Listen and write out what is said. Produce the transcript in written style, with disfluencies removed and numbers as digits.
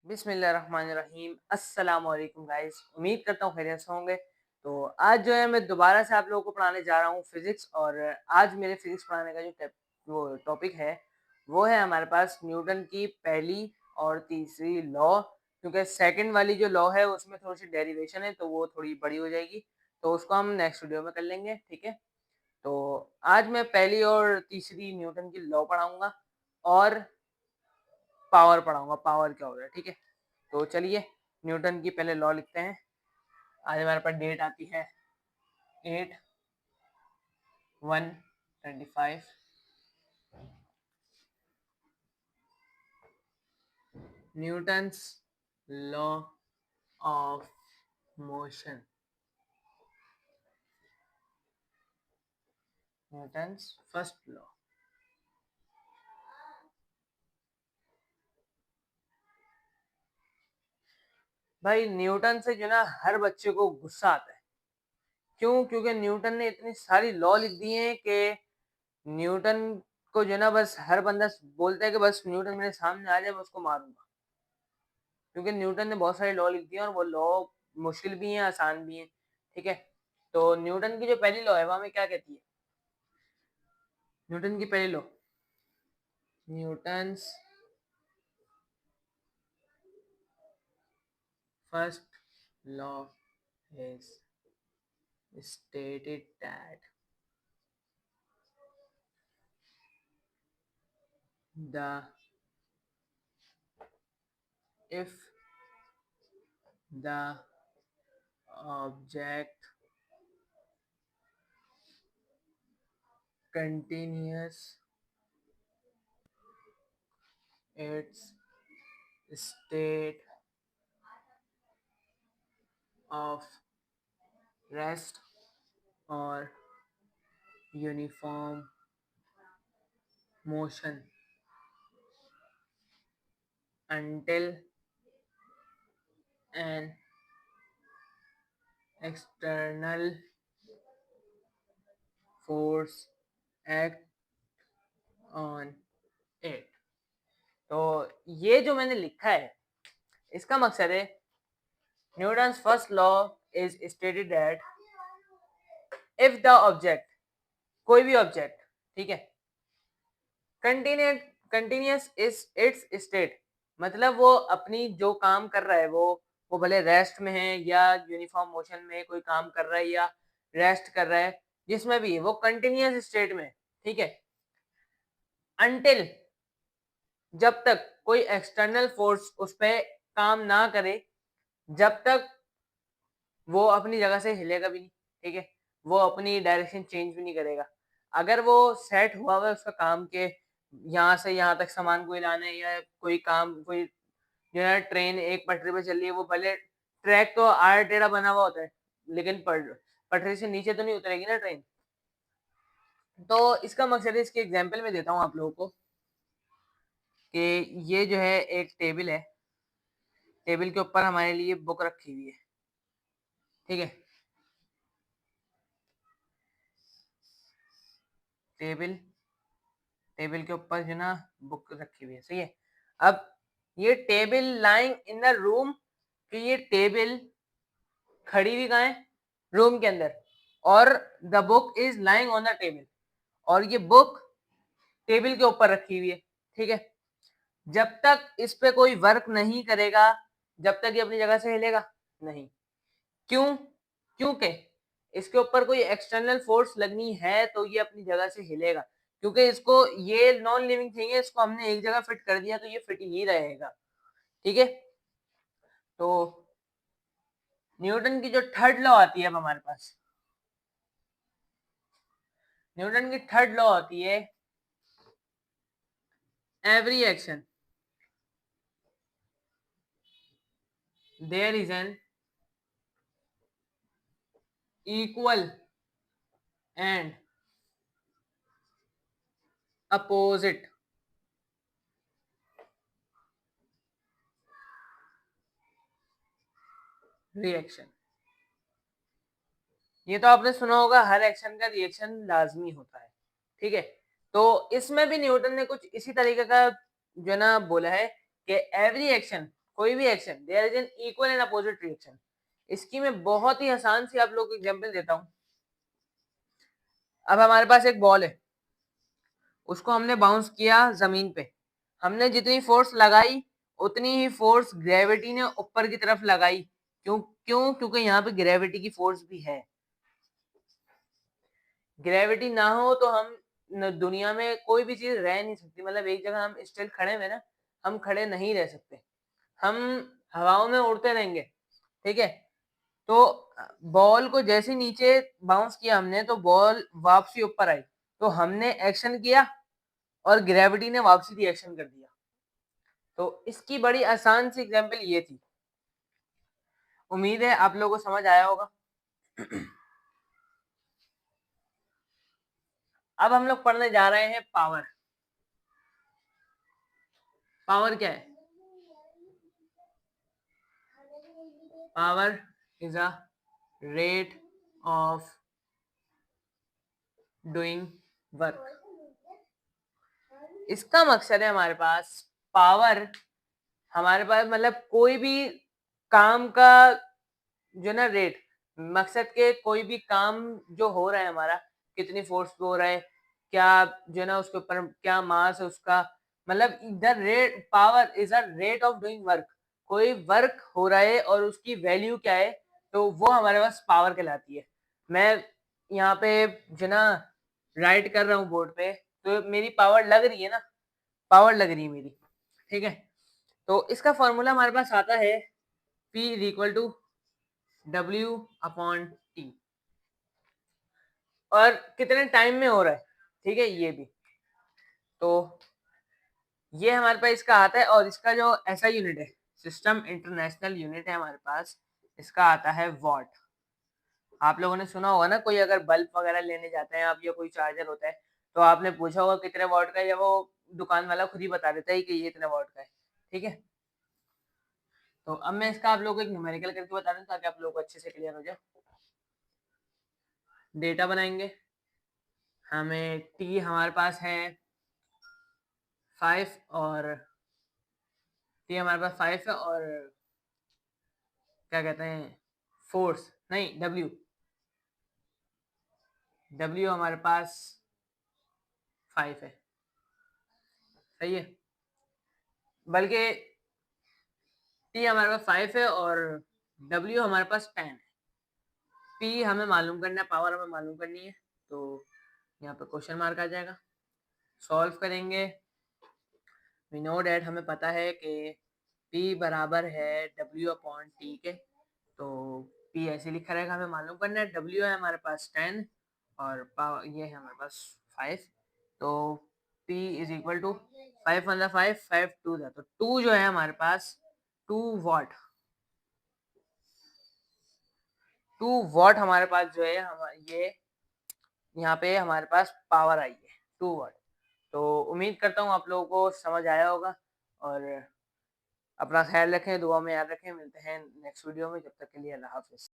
बिस्मिल्लाहिर्रहमानिर्रहीम। अस्सलाम वालेकुम गाइस, उम्मीद करता हूँ खैरियत से होंगे। तो आज जो है मैं दोबारा से आप लोगों को पढ़ाने जा रहा हूँ फिजिक्स। और आज मेरे फिजिक्स पढ़ाने का वो टॉपिक है वो है हमारे पास न्यूटन की पहली और तीसरी लॉ। क्योंकि सेकंड वाली जो लॉ है उसमें थोड़ी सी डेरिवेशन है तो वो थोड़ी बड़ी हो जाएगी, तो उसको हम नेक्स्ट वीडियो में कर लेंगे, ठीक है। तो आज मैं पहली और तीसरी न्यूटन की लॉ पढ़ाऊंगा और पावर पढ़ाऊंगा, पावर क्या होता है, ठीक है। तो चलिए न्यूटन की पहले लॉ लिखते हैं। आज हमारे पास डेट आती है 8/1/25। Newton's law of motion, Newton's first law. भाई न्यूटन से जो ना हर बच्चे को गुस्सा आता है। क्यों? क्योंकि न्यूटन ने इतनी सारी लॉ लिख दी हैं कि न्यूटन को जो ना बस हर बंदा बोलता है कि बस न्यूटन मेरे सामने आ जाए मैं उसको मारूंगा। क्योंकि न्यूटन ने बहुत सारी लॉ लिख दी हैं और वो लॉ मुश्किल भी हैं, आसान भी हैं, ठीक है। तो न्यूटन की जो पहली लॉ है वो हमें क्या कहती है? न्यूटन की पहली law, Newton's first law is stated that the if the object continues its state of rest or uniform motion until an external force act on it। तो ये जो मैंने लिखा है इसका मकसद है Newton's first law is stated that if the object, कोई भी ऑब्जेक्ट, ठीक है, कंटिन्यूस इज इट्स स्टेट, मतलब वो अपनी जो काम कर रहा है वो भले रेस्ट में है या यूनिफॉर्म मोशन में कोई काम कर रहा है या रेस्ट कर रहा है, जिसमें भी वो कंटिन्यूस स्टेट में, ठीक है, अनटिल, जब तक कोई एक्सटर्नल फोर्स उस पर काम ना करे, जब तक वो अपनी जगह से हिलेगा भी नहीं, ठीक है, वो अपनी डायरेक्शन चेंज भी नहीं करेगा। अगर वो सेट हुआ हुआ है उसका काम के यहाँ से यहाँ तक सामान को लाना है या कोई काम, कोई जो है ट्रेन एक पटरी पे चल रही है, वो भले ट्रैक तो आड़ा टेढ़ा बना हुआ होता है लेकिन पटरी से नीचे तो नहीं उतरेगी ना ट्रेन। तो इसका मकसद है, इसके एग्जाम्पल में देता हूँ आप लोगों को कि ये जो है एक टेबल है, टेबल के ऊपर हमारे लिए बुक रखी हुई है, ठीक है, टेबल, टेबल के ऊपर जो ना बुक रखी हुई है, सही है। अब ये table lying in the room, कि ये टेबल खड़ी हुई कहाँ है? रूम के अंदर। और the book is lying on the table, और ये बुक टेबल के ऊपर रखी हुई है, ठीक है। जब तक इस पे कोई वर्क नहीं करेगा, जब तक ये अपनी जगह से हिलेगा नहीं। क्यों? क्योंकि इसके ऊपर कोई एक्सटर्नल फोर्स लगनी है तो ये अपनी जगह से हिलेगा। क्योंकि इसको, ये नॉन लिविंग थिंग है, इसको हमने एक जगह फिट कर दिया तो ये फिट ही रहेगा, ठीक है। तो न्यूटन की जो थर्ड लॉ आती है अब हमारे पास, न्यूटन की थर्ड लॉ आती है every action there is an equal and opposite reaction. ये तो आपने सुना होगा, हर एक्शन का रिएक्शन लाजमी होता है, ठीक है। तो इसमें भी न्यूटन ने कुछ इसी तरीके का जो ना बोला है कि एवरी एक्शन, कोई भी action, there is an equal and opposite reaction. इसकी मैं बहुत ही आसान सी आप लोगों को एग्जांपल देता हूँ। अब हमारे पास एक बॉल है, उसको हमने बाउंस किया जमीन पे, हमने जितनी फोर्स लगाई उतनी ही फोर्स ग्रेविटी ने ऊपर की तरफ लगाई। क्यों? क्योंकि यहाँ पे ग्रेविटी की फोर्स भी है। ग्रेविटी ना हो तो हम दुनिया में कोई भी चीज रह नहीं सकती। मतलब एक जगह हम स्टिल खड़े हुए ना, हम खड़े नहीं रह सकते, हम हवाओं में उड़ते रहेंगे। ठीक है, तो बॉल को जैसे नीचे बाउंस किया हमने तो बॉल वापसी ऊपर आई, तो हमने एक्शन किया और ग्रेविटी ने वापसी रिएक्शन कर दिया। तो इसकी बड़ी आसान सी एग्जांपल ये थी। उम्मीद है आप लोगों को समझ आया होगा। अब हम लोग पढ़ने जा रहे हैं पावर। पावर क्या है? Power is a rate of doing work. इसका मकसद है हमारे पास पावर, हमारे पास मतलब कोई भी काम का जो ना रेट, मकसद के कोई भी काम जो हो रहा है हमारा, कितनी फोर्स पे हो रहा है, क्या जो है ना उसके ऊपर क्या मास है उसका, मतलब the rate, power is a rate of doing work. कोई वर्क हो रहा है और उसकी वैल्यू क्या है, तो वो हमारे पास पावर कहलाती है। मैं यहाँ पे जो ना राइट कर रहा हूँ बोर्ड पे, तो मेरी पावर लग रही है ना, पावर लग रही है मेरी। ठीक है, तो इसका फॉर्मूला हमारे पास आता है P is equal to W upon T, और कितने टाइम में हो रहा है। ठीक है, ये भी तो ये हमारे पास इसका आता है, और इसका जो ऐसा यूनिट है, सिस्टम इंटरनेशनल यूनिट है हमारे पास, इसका आता है वॉट। आप लोगों ने सुना होगा ना, कोई अगर बल्ब वगैरह लेने जाते हैं आप, या कोई चार्जर होता है, तो आपने पूछा होगा कितने वॉट का है, या वो दुकान वाला खुद ही बता देता है कि ये इतने वॉट का है। ठीक है, तो अब मैं इसका आप लोगों को एक न्यूमेरिकल करके बता दूं ताकि आप लोगों को अच्छे से क्लियर हो जाए। डेटा बनाएंगे, हमें टी हमारे पास है 5, और टी हमारे पास 5 है, और क्या कहते हैं, फोर्स नहीं, डब्ल्यू, डब्ल्यू हमारे पास 5 है। सही है, बल्कि टी हमारे पास 5 है और डब्ल्यू हमारे पास 10 है। पी हमें मालूम करना है, पावर हमें मालूम करनी है, तो यहाँ पे क्वेश्चन मार्क आ जाएगा। सॉल्व करेंगे, वी नो डैट, हमें पता है कि P बराबर है W अपॉन टी के, तो P ऐसे लिखा रहेगा। हमें मालूम करना है W है हमारे पास 10 और पावर ये है हमारे पास 5, तो P इज इक्वल टू 5 मतलब 5 2 था, तो 2 जो है हमारे पास 2 वॉट, 2 वॉट हमारे पास जो है ये यहाँ पे हमारे पास पावर आई है 2 वॉट। तो उम्मीद करता हूँ आप लोगों को समझ आया होगा, और अपना ख्याल रखें, दुआ में याद रखें। मिलते हैं नेक्स्ट वीडियो में, जब तक के लिए अल्लाह हाफिज़।